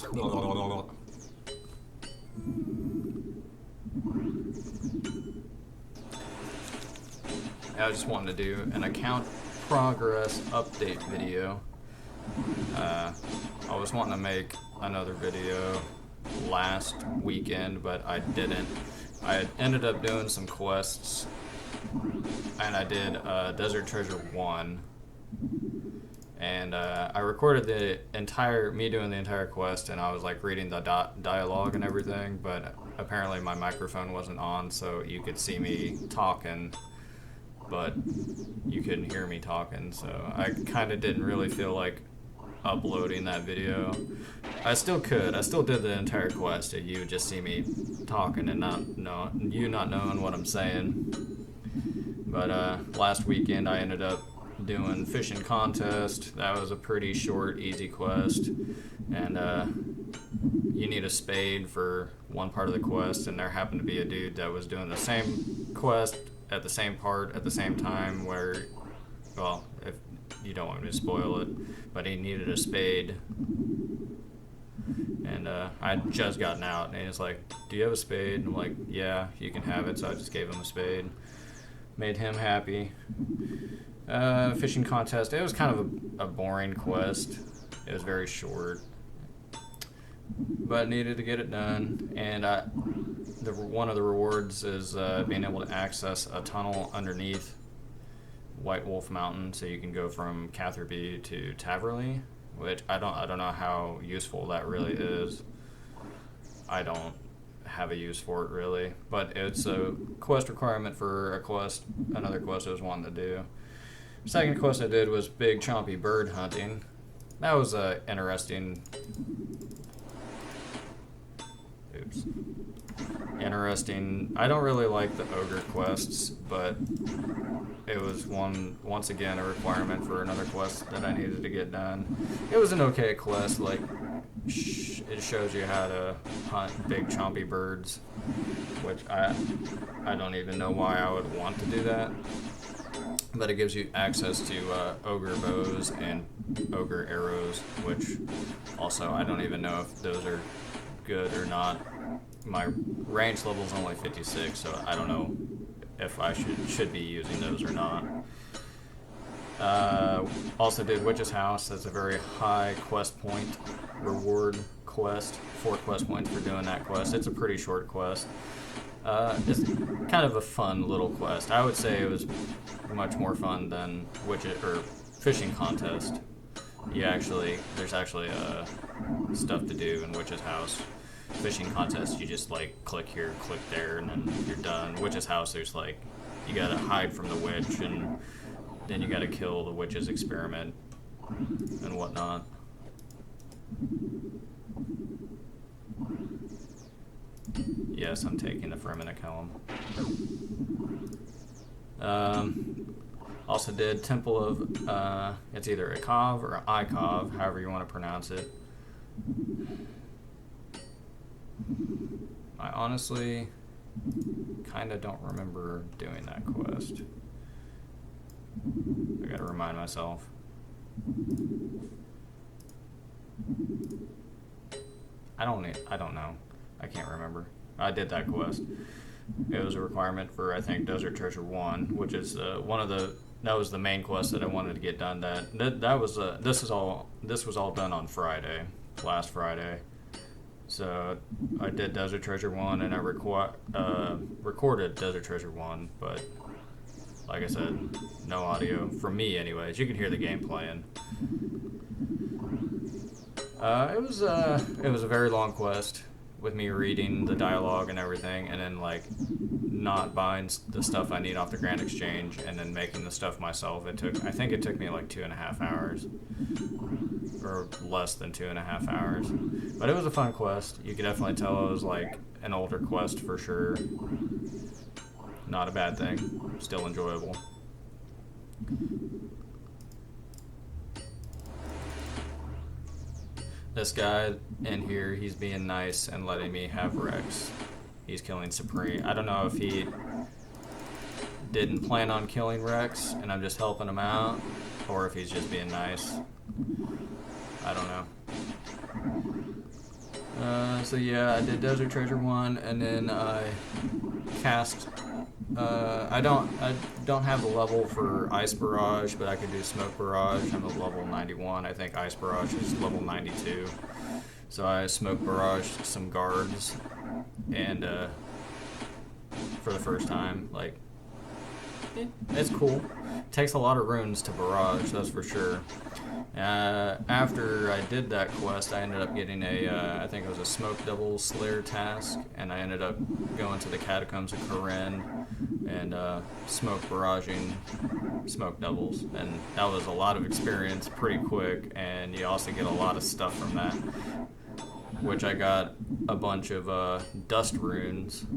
I just wanted to do an account progress update video. I was wanting to make another video last weekend, but I didn't. I ended up doing some quests, and I did Desert Treasure 1, and I recorded me doing the entire quest, and I was like reading the dialogue and everything, but apparently my microphone wasn't on, so you could see me talking, but you couldn't hear me talking, so I kind of didn't really feel like uploading that video. I still could. I still did the entire quest if you would just see me talking and not knowing what I'm saying. But last weekend I ended up doing fishing contest. That was a pretty short, easy quest, and you need a spade for one part of the quest, and there happened to be a dude that was doing the same quest at the same part at the same time where, well, if you don't want me to spoil it, but he needed a spade, and I had just gotten out, and he's like, do you have a spade? And I'm like, yeah, you can have it. So I just gave him a spade, made him happy. Fishing contest, it was kind of a boring quest. It was very short, but needed to get it done. And one of the rewards is being able to access a tunnel underneath White Wolf Mountain, so you can go from Catherby to Taverley, which I don't know how useful that really is. I don't have a use for it really, but it's a quest requirement for another quest I was wanting to do. Second quest I did was big chompy bird hunting. That was interesting. I don't really like the ogre quests, but it was once again a requirement for another quest that I needed to get done. It was an okay quest, like it shows you how to hunt big chompy birds, which I don't even know why I would want to do that, but it gives you access to ogre bows and ogre arrows, which also I don't even know if those are good or not. My range level is only 56, so I don't know if I should be using those or not. Also did Witch's House. That's a very high quest point reward quest. 4 quest points for doing that quest. It's a pretty short quest. It's kind of a fun little quest. I would say it was much more fun than fishing contest. There's actually stuff to do in Witch's House. Fishing contest, you just like click here, click there, and then you're done. Witch's House, there's like, you gotta hide from the witch, and then you gotta kill the witch's experiment and whatnot. Yes, I'm taking the Fremen to kill him. Also did Temple of, it's either Ikov or Ikov, however you want to pronounce it. I honestly kind of don't remember doing that quest. I gotta remind myself. I don't know. I can't remember. I did that quest. It was a requirement for, I think, Desert Treasure 1, which is that was the main quest that I wanted to get done. This was all done on Friday, last Friday. So I did Desert Treasure 1, and I recorded Desert Treasure 1, but like I said, no audio from me anyways. You can hear the game playing. It was a very long quest with me reading the dialogue and everything, and then like not buying the stuff I need off the Grand Exchange, and then making the stuff myself. I think it took me like 2.5 hours. Or less than 2.5 hours. But it was a fun quest. You could definitely tell it was like an older quest for sure. Not a bad thing. Still enjoyable. This guy in here, he's being nice and letting me have Rex. He's killing Supreme. I don't know if he didn't plan on killing Rex and I'm just helping him out, or if he's just being nice. I don't know. So yeah, I did Desert Treasure 1, and then I cast. I don't have the level for Ice Barrage, but I could do Smoke Barrage. I'm at level 91. I think Ice Barrage is level 92. So I Smoke Barrage some guards, and for the first time, like, it's cool. It takes a lot of runes to barrage, that's for sure. After I did that quest, I ended up getting I think it was a Smoke Devil Slayer task, and I ended up going to the Catacombs of Corinne and smoke barraging Smoke Devils, and that was a lot of experience pretty quick, and you also get a lot of stuff from that, which I got a bunch of dust runes,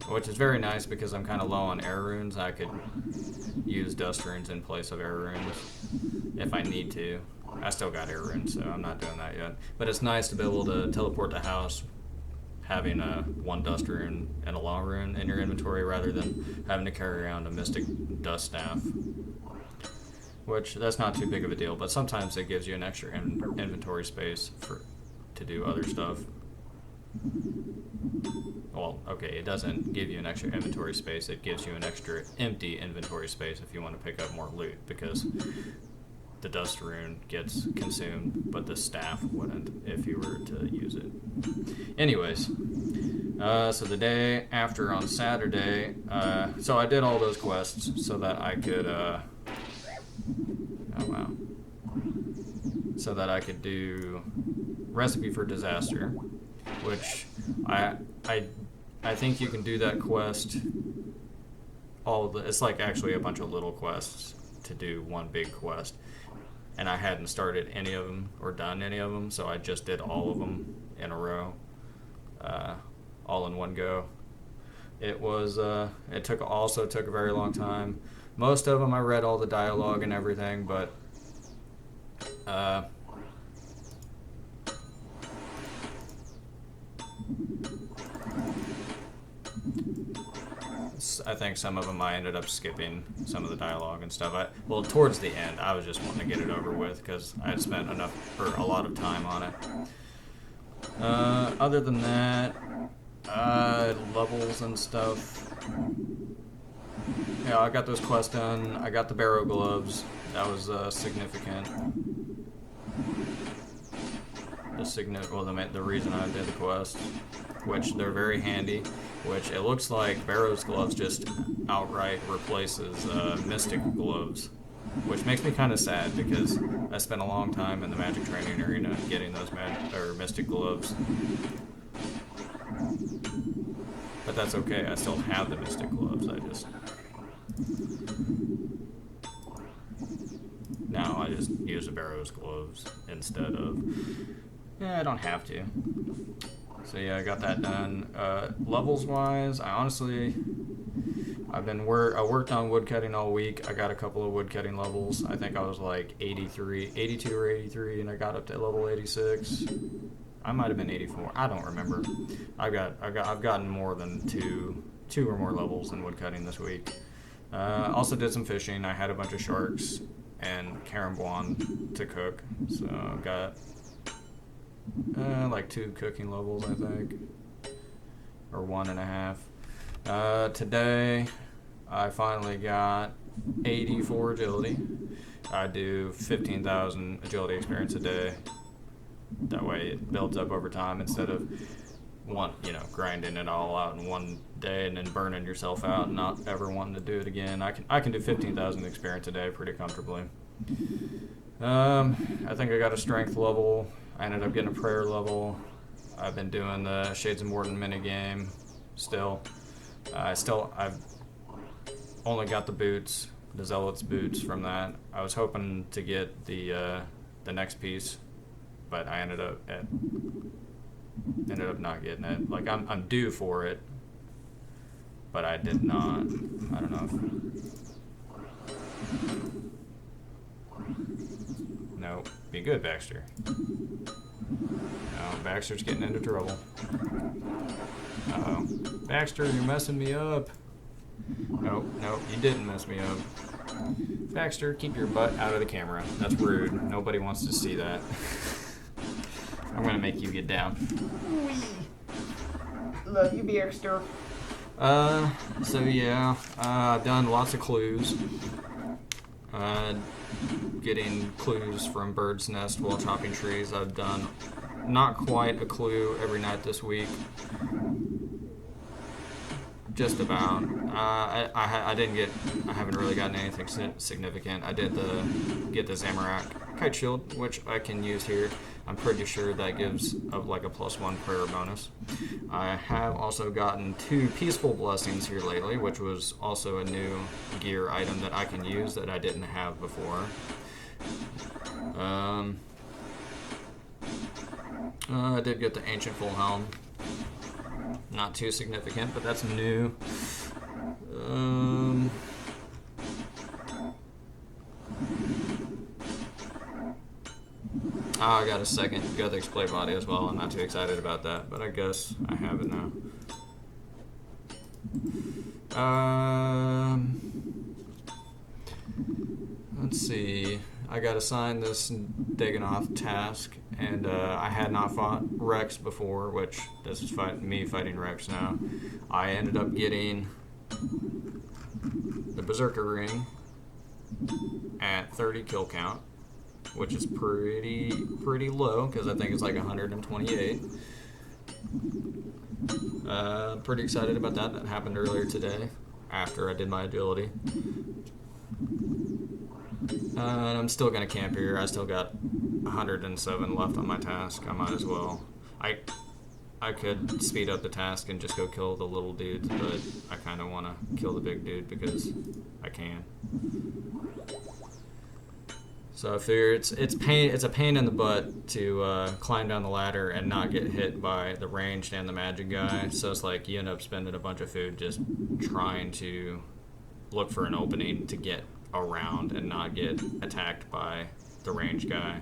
which is very nice because I'm kind of low on air runes. I could use dust runes in place of air runes if I need to. I still got air runes, so I'm not doing that yet. But it's nice to be able to teleport to house having one dust rune and a long rune in your inventory rather than having to carry around a mystic dust staff. Which, that's not too big of a deal, but sometimes it gives you an extra inventory space to do other stuff. Well, okay, it doesn't give you an extra inventory space, it gives you an extra empty inventory space if you want to pick up more loot, because the dust rune gets consumed, but the staff wouldn't if you were to use it. Anyways, so the day after on Saturday, so I did all those quests so that I could, oh wow, so that I could do Recipe for Disaster, which I think you can do that quest. It's like actually a bunch of little quests to do one big quest, and I hadn't started any of them or done any of them, so I just did all of them in a row, all in one go. It was it also took a very long time. Most of them I read all the dialogue and everything, but I think some of them I ended up skipping some of the dialogue and stuff. Well, towards the end, I was just wanting to get it over with because I had spent a lot of time on it. Other than that, levels and stuff. Yeah, I got those quests done. I got the Barrow Gloves. That was significant. The reason I did the quest, which they're very handy, which it looks like Barrow's Gloves just outright replaces Mystic Gloves, which makes me kind of sad because I spent a long time in the Magic Training Arena getting those Mystic Gloves. But that's okay, I still have the Mystic Gloves, now I just use the Barrow's Gloves instead of... Yeah, I don't have to. So yeah, I got that done. Levels wise, I worked on woodcutting all week. I got a couple of woodcutting levels. I think I was like 82 or 83, and I got up to level 86. I might have been 84. I don't remember. I've gotten more than two or more levels in woodcutting this week. Also did some fishing. I had a bunch of sharks and caramboine to cook, so I've got like 2 cooking levels, I think, or 1.5. Today I finally got 84 agility. I do 15,000 agility experience a day. That way it builds up over time instead of grinding it all out in one day and then burning yourself out and not ever wanting to do it again. I can do 15,000 experience a day pretty comfortably. I think I got a strength level. I ended up getting a prayer level. I've been doing the Shades of Morden minigame still. I've only got the boots, the Zealot's boots from that. I was hoping to get the next piece, but I ended up not getting it. Like I'm due for it, but I did not. I don't know No, be good, Baxter. No, Baxter's getting into trouble. Uh-oh. Baxter, you're messing me up. No, you didn't mess me up. Baxter, keep your butt out of the camera. That's rude. Nobody wants to see that. I'm gonna make you get down. Love you, Beerster. So yeah, I've done lots of clues. Getting clues from Bird's Nest while chopping trees. I've done not quite a clue every night this week. Just about. I haven't really gotten anything significant. I did get the Zamorak Kite Shield, which I can use here. I'm pretty sure that gives like a +1 prayer bonus. I have also gotten 2 Peaceful Blessings here lately, which was also a new gear item that I can use that I didn't have before. I did get the Ancient Full Helm. Not too significant, but that's new. I got a second Gothic Blade Body as well. I'm not too excited about that, but I guess I have it now. Let's see. I got assigned this Dagannoth task, and I had not fought Rex before, which this is me fighting Rex now. I ended up getting the Berserker Ring at 30 kill count, which is pretty low because I think it's like 128. Pretty excited about that. That happened earlier today after I did my ability. And I'm still going to camp here. I still got 107 left on my task. I might as well. I could speed up the task and just go kill the little dudes, but I kind of want to kill the big dude because I can. So I figure it's a pain in the butt to climb down the ladder and not get hit by the ranged and the magic guy. So it's like you end up spending a bunch of food just trying to look for an opening to get around and not get attacked by the ranged guy.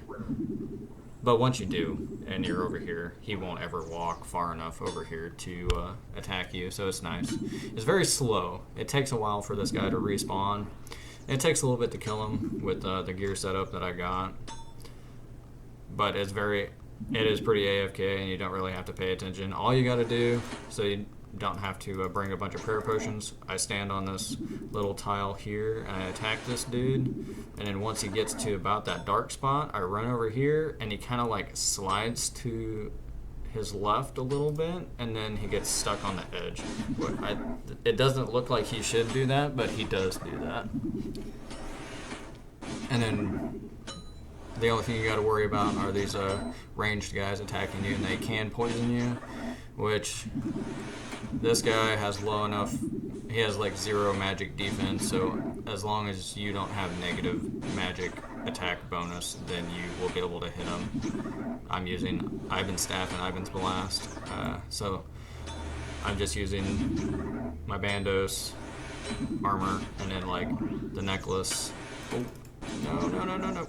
But once you do, and you're over here, he won't ever walk far enough over here to attack you, so it's nice. It's very slow. It takes a while for this guy to respawn. It takes a little bit to kill him with the gear setup that I got. But it is pretty AFK, and you don't really have to pay attention. All you gotta do, so you don't have to bring a bunch of prayer potions, I stand on this little tile here and I attack this dude, and then once he gets to about that dark spot, I run over here and he kind of like slides to his left a little bit, and then he gets stuck on the edge. It doesn't look like he should do that, but he does do that. And then the only thing you got to worry about are these ranged guys attacking you, and they can poison you, which this guy has low enough. He has like 0 magic defense, so as long as you don't have negative magic attack bonus, then you will be able to hit him. I'm using Ivan's Staff and Ivan's Blast, so I'm just using my Bandos, armor, and then like the necklace. Oh, no.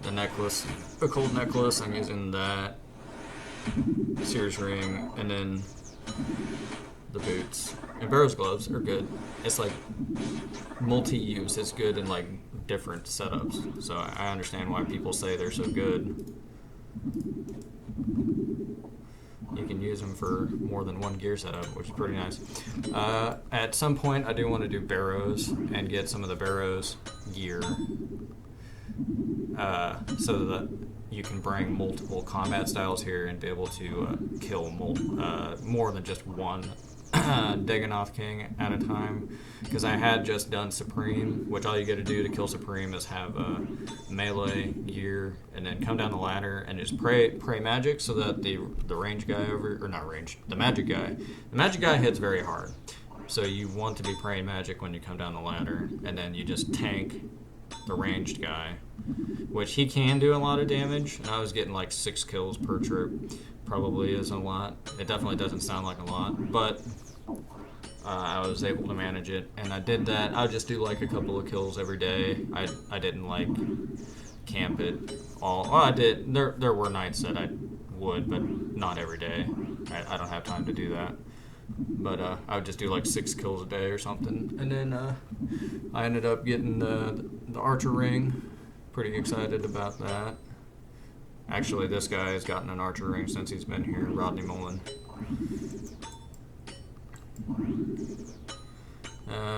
The necklace, the cold necklace, I'm using that. Sears ring, and then the boots. And Barrow's gloves are good. It's like multi-use. It's good in like different setups. So I understand why people say they're so good. You can use them for more than one gear setup, which is pretty nice. At some point, I do want to do Barrows and get some of the Barrows gear, so that you can bring multiple combat styles here and be able to kill more than just one Dagannoth King at a time. Because I had just done Supreme, which all you got to do to kill Supreme is have melee gear and then come down the ladder and just pray magic, so that the range guy the magic guy hits very hard. So you want to be praying magic when you come down the ladder, and then you just tank the ranged guy, which he can do a lot of damage, and I was getting like 6 kills per trip. Probably isn't a lot. It definitely doesn't sound like a lot, but I was able to manage it, and I did that. I would just do like a couple of kills every day. I didn't like camp it all. Well, I did. There were nights that I would, but not every day. I don't have time to do that. But I would just do like 6 kills a day or something, and then I ended up getting the archer ring. Pretty excited about that. Actually, this guy has gotten an archer ring since he's been here, Rodney Mullen.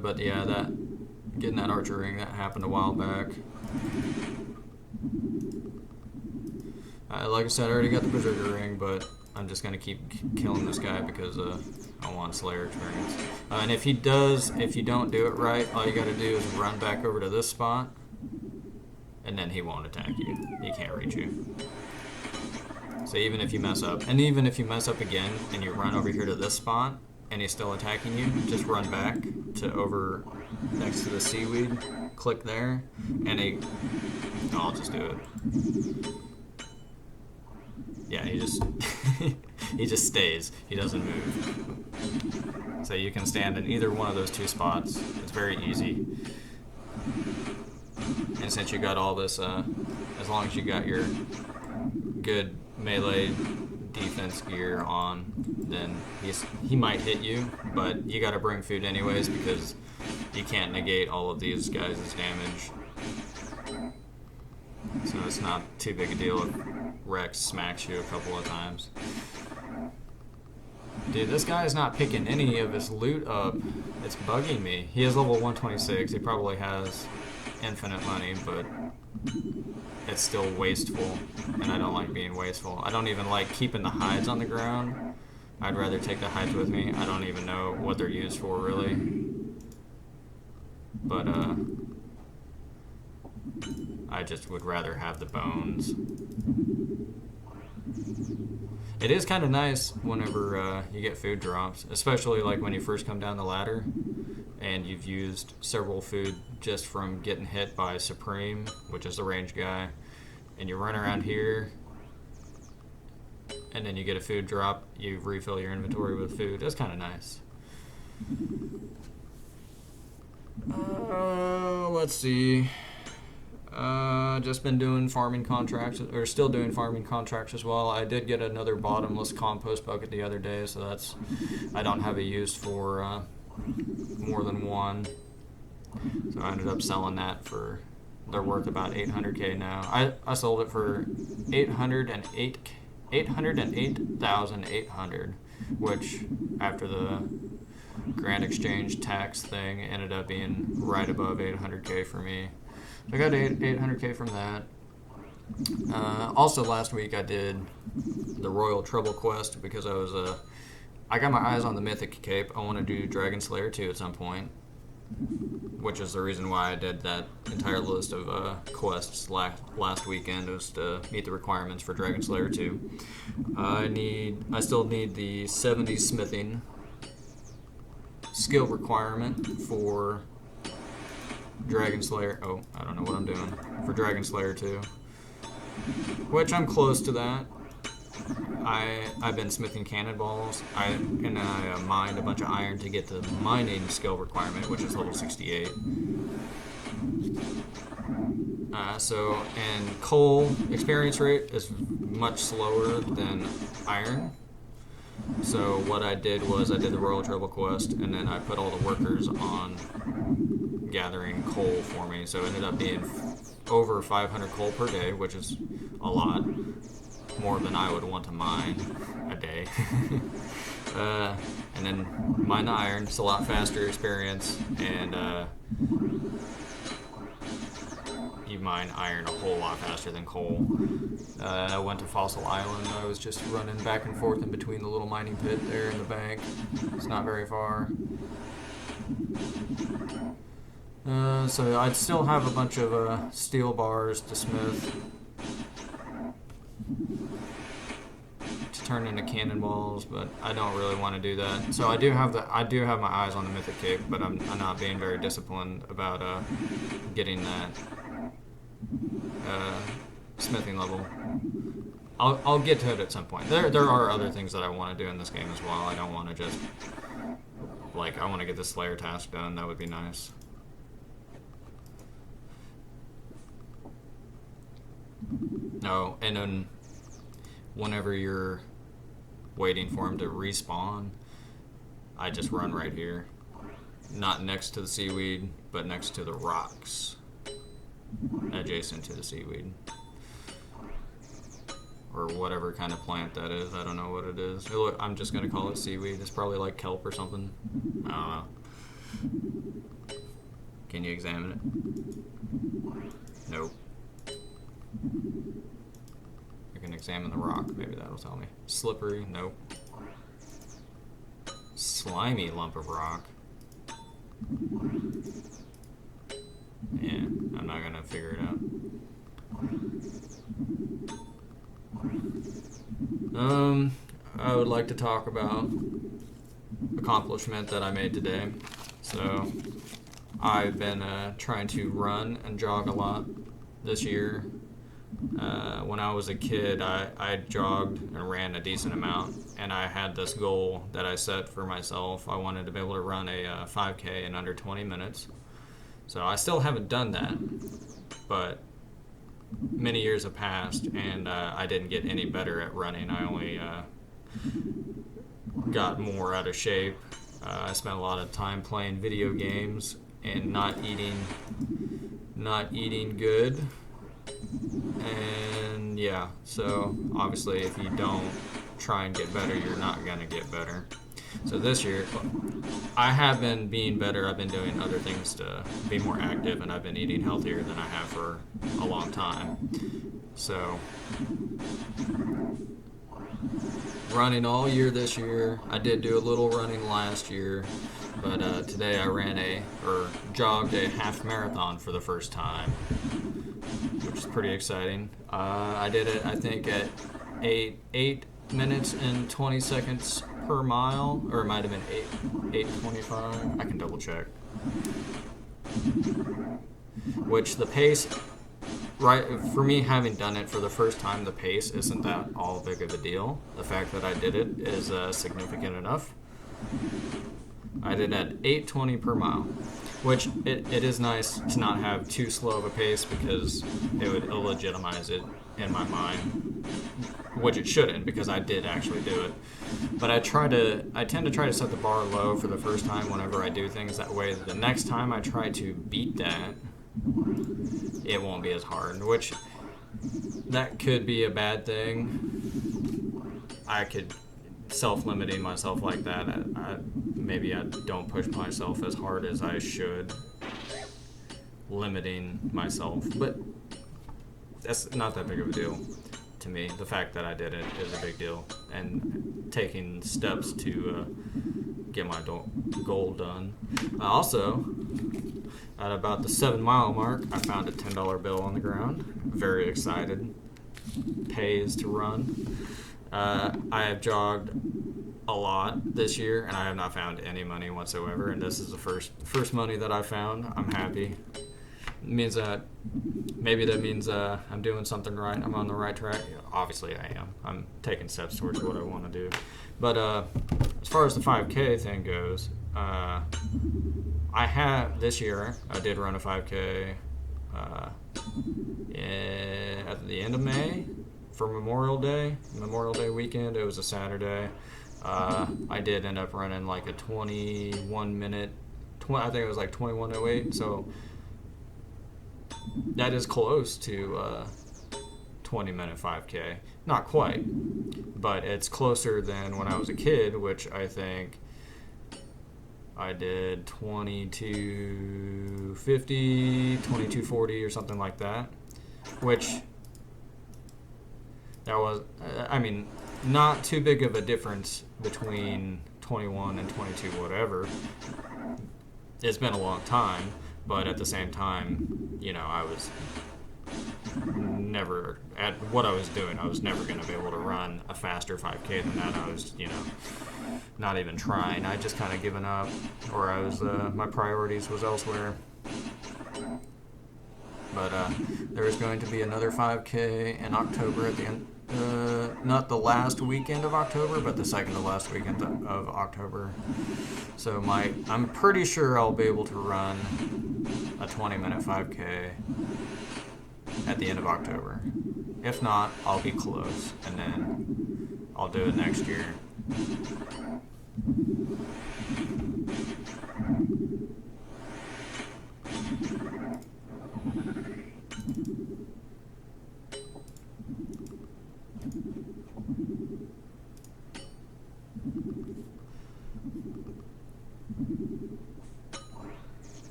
But yeah, getting that archer ring, that happened a while back. Like I said, I already got the berserker ring, but I'm just gonna keep killing this guy because I want Slayer experience. And if you don't do it right, all you gotta do is run back over to this spot, and then he won't attack you. He can't reach you. So even if you mess up, and even if you mess up again, and you run over here to this spot, and he's still attacking you, just run back to over next to the seaweed, click there, and I'll just do it. Yeah, he just he just stays. He doesn't move. So you can stand in either one of those two spots. It's very easy. And since you got all this, as long as you got your good melee defense gear on, then he might hit you, but you got to bring food anyways because you can't negate all of these guys' damage. So it's not too big a deal if Rex smacks you a couple of times. Dude, this guy is not picking any of his loot up. It's bugging me. He is level 126. He probably has infinite money, but it's still wasteful, and I don't like being wasteful. I don't even like keeping the hides on the ground. I'd rather take the hides with me. I don't even know what they're used for, really. But, I just would rather have the bones. It is kind of nice whenever you get food drops, especially like when you first come down the ladder and you've used several food just from getting hit by Supreme, which is the range guy, and you run around here and then you get a food drop, you refill your inventory with food. It's kind of nice. Let's see. Just been doing farming contracts, or still doing farming contracts as well. I did get another bottomless compost bucket the other day, so I don't have a use for more than one. So I ended up selling that they're worth about 800k now. I sold it for 808,800, which after the Grand Exchange tax thing ended up being right above 800k for me. So I got 800k from that. Also last week I did the Royal Trouble quest because I got my eyes on the Mythic Cape. I want to do Dragon Slayer 2 at some point, which is the reason why I did that entire list of quests last weekend, was to meet the requirements for Dragon Slayer 2. I still need the 70 smithing skill requirement for Dragon Slayer. Oh, I don't know what I'm doing. For Dragon Slayer 2. Which I'm close to that. I've been smithing cannonballs. I mined a bunch of iron to get the mining skill requirement, which is level 68. And coal experience rate is much slower than iron. So what I did was I did the Royal Trouble quest, and then I put all the workers on gathering coal for me. So it ended up being over 500 coal per day, which is a lot. More than I would want to mine a day. And then mine the iron. It's a lot faster experience, and you mine iron a whole lot faster than coal. I went to Fossil Island. I was just running back and forth in between the little mining pit there in the bank. It's not very far. So I'd still have a bunch of steel bars to smith to turn into cannonballs, but I don't really want to do that. So I do have my eyes on the Mythic Cape, but I'm not being very disciplined about getting that smithing level. I'll get to it at some point. There are other things that I want to do in this game as well. I don't want to just I want to get the Slayer task done. That would be nice. No, and then whenever you're waiting for him to respawn, I just run right here. Not next to the seaweed, but next to the rocks adjacent to the seaweed. or whatever kind of plant that is. I don't know what it is. I'm just gonna call it seaweed. It's probably like kelp or something. I don't know. Can you examine it? Nope. I can examine the rock. Maybe that'll tell me. Slippery. Nope. Slimy lump of rock. Yeah, I'm not gonna figure it out. I would like to talk about accomplishment that I made today. So, I've been trying to run and jog a lot this year. When I was a kid, I jogged and ran a decent amount, and I had this goal that I set for myself. I wanted to be able to run a 5K in under 20 minutes. So I still haven't done that, but many years have passed, and I didn't get any better at running. I only got more out of shape. I spent a lot of time playing video games and not eating good. And yeah, so obviously if you don't try and get better, you're not gonna get better. So this year, I have been being better. I've been doing other things to be more active, and I've been eating healthier than I have for a long time. So, running all year this year. I did do a little running last year, but today I jogged a half marathon for the first time, which is pretty exciting. I did it, I think, at 8 minutes and 20 seconds per mile, or it might have been 8:25. I can double check. Which the pace, right, for me having done it for the first time, the pace isn't that all big of a deal. The fact that I did it is significant enough. I did at 8:20 per mile, which it is nice to not have too slow of a pace because it would illegitimize it in my mind, which it shouldn't, because I did actually do it. But I tend to try to set the bar low for the first time whenever I do things. That way the next time I try to beat that, it won't be as hard, which that could be a bad thing. I could self-limiting myself like that. Maybe I don't push myself as hard as I should, limiting myself, but that's not that big of a deal to me. The fact that I did it is a big deal, and taking steps to get my goal done. Also, at about the 7-mile mark, I found a $10 bill on the ground. Very excited. Pays to run. I have jogged a lot this year, and I have not found any money whatsoever, and this is the first money that I found. I'm happy. It means that I'm doing something right. I'm on the right track. Yeah, obviously I am. I'm taking steps towards what I want to do. But as far as the 5K thing goes, this year I did run a 5K at the end of May for Memorial Day weekend. It was a Saturday. I did end up running like a 21 minute, I think it was like 21:08. So that is close to 20-minute 5K. Not quite, but it's closer than when I was a kid, which I think I did 22:50, 22:40 or something like that, which that was, not too big of a difference between 21 and 22 whatever. It's been a long time, but at the same time, I was never, at what I was doing, I was never going to be able to run a faster 5K than that. I was, not even trying. I just kind of given up, or I was, my priorities was elsewhere. But there is going to be another 5K in October at the end. Not the last weekend of October, but the second to last weekend of October. So I'm pretty sure I'll be able to run a 20-minute 5K at the end of October. If not, I'll be close, and then I'll do it next year.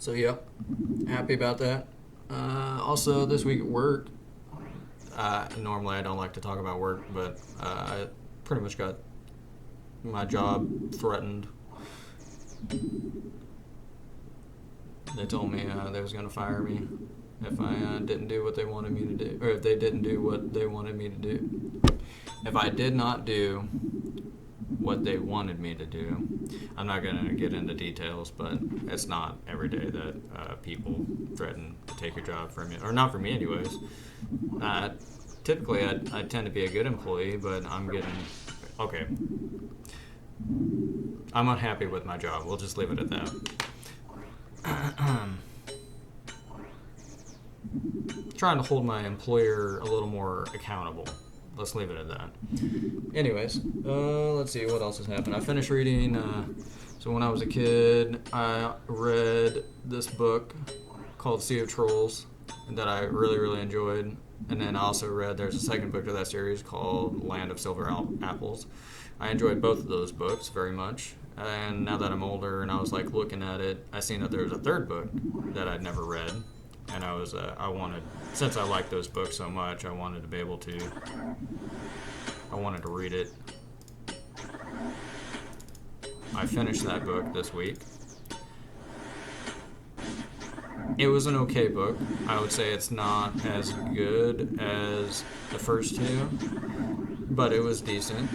So yep, happy about that. Also, this week at work, normally I don't like to talk about work, but I pretty much got my job threatened. They told me they was going to fire me if I didn't do what they wanted me to do, or if they didn't do what they wanted me to do. If I did not do what they wanted me to do, I'm not going to get into details, but it's not every day that people threaten to take your job from you, or not for me anyways. Typically, I tend to be a good employee, but I'm getting, okay, I'm unhappy with my job. We'll just leave it at that. Trying to hold my employer a little more accountable. Let's leave it at that. Anyways, let's see what else has happened. I finished reading, so when I was a kid, I read this book called Sea of Trolls that I really, really enjoyed. And then I also read, there's a second book to that series called Land of Silver Apples. I enjoyed both of those books very much. And now that I'm older and I was like looking at it, I seen that there was a third book that I'd never read. And I wanted, since I liked those books so much, I wanted to read it. I finished that book this week. It was an okay book. I would say it's not as good as the first two, but it was decent.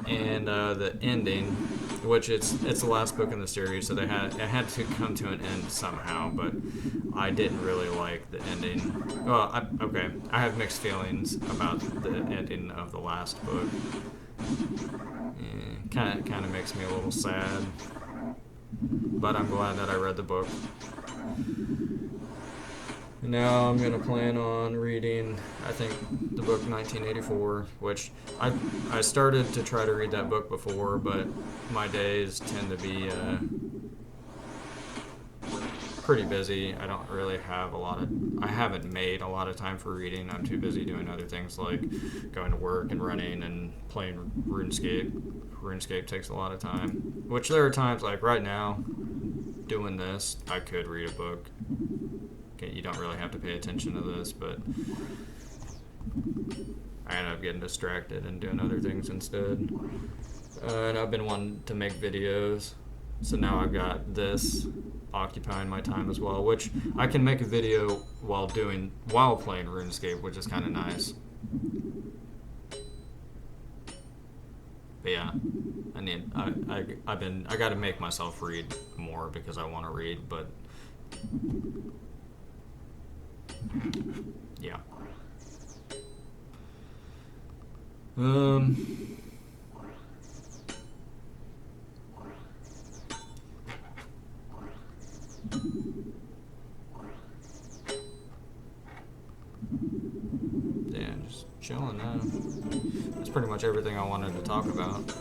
And the ending, which it's the last book in the series, so it had to come to an end somehow. But I didn't really like the ending. Well, I have mixed feelings about the ending of the last book. Kind of makes me a little sad, but I'm glad that I read the book. Now I'm going to plan on reading, I think, the book 1984, which I started to try to read that book before, but my days tend to be pretty busy. I don't really have I haven't made a lot of time for reading. I'm too busy doing other things like going to work and running and playing RuneScape. RuneScape takes a lot of time, which there are times like right now, doing this, I could read a book. Okay, you don't really have to pay attention to this, but I end up getting distracted and doing other things instead. And I've been wanting to make videos, so now I've got this occupying my time as well, which I can make a video while playing RuneScape, which is kind of nice. But yeah, I got to make myself read more because I want to read, but yeah. Yeah, just chilling now. That's pretty much everything I wanted to talk about.